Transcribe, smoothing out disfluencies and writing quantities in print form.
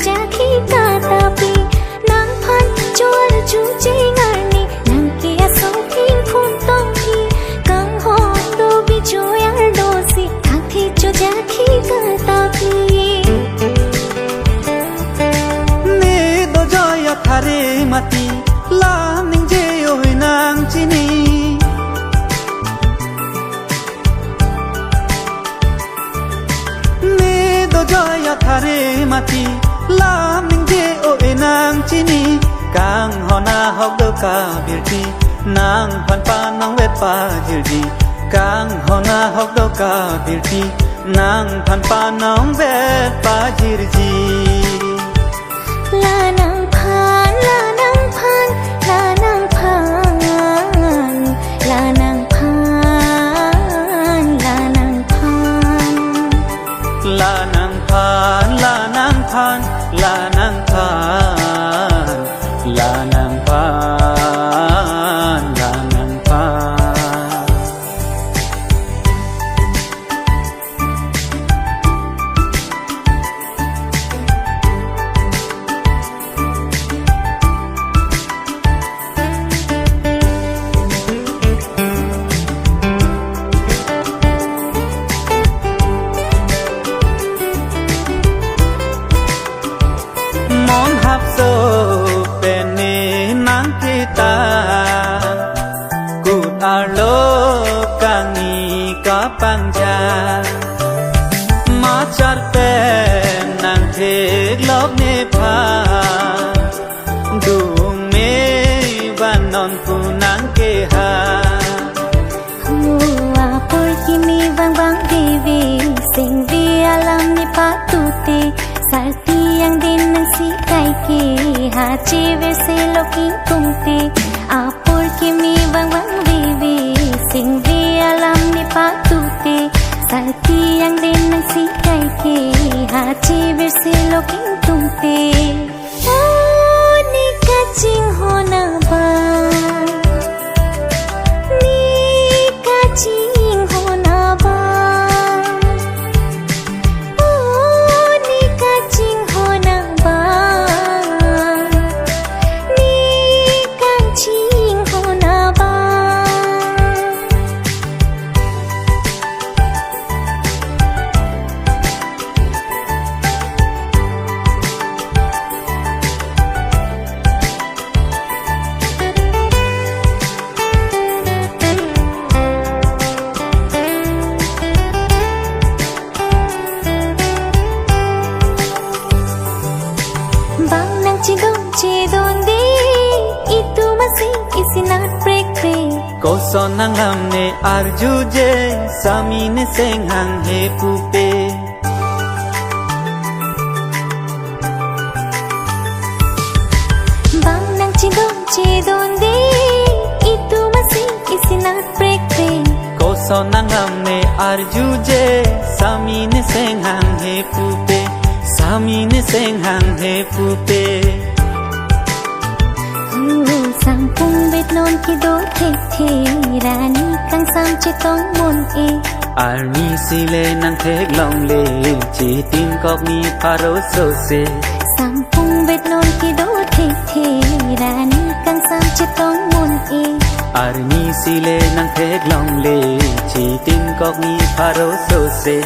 cha khi ta tapi nang phan chua chu che ngani nang kia so kin phun tong ki kang ho do bi chu yar do si thak thi cho cha khi ta tapi ne do joya thare mati la ning je oi nang chini joya thare mati la ning je oi nang chini kang hona hok do ka birti nang phan pa nang vet pa jirdi kang hona hok do ka birti nang phan pa nang vet pa jirdi la nang phan la nang phan la nang phan la nang phan la nang phan la nang phan la nang phan la nang phan la nang phan la nang phan hấp xô bên nê nắng kita cụt alo càng nghi có băng cha má chặt bên nàng thế lốp nê pha đủ mê và non phụ nắng kê hà mua por kimi vang vang devi sing vi alam ni patuti salti yang din nang si kai ki ha chi ve se loki tumti apur kimi vang vang devi sing vi alam ni patuti salti yang din nang si kai ki ha chi ve se loki tumti o ni ka ching ho na ba ko son nang lam ne arju je sami ne seng hang he pupe bang nang chi don de itu masih isinat break ko son nang lam ne arju je sami ne seng hang he pupe sami ne seng hang he pupe sampung bet non ki do the rani kang sam che tong mon e army sile nang thek long le chi tin kok ni pharo so se sampung bet non ki do the rani kang sam che tong mon e army sile nang thek long le chi tin kok ni pharo so se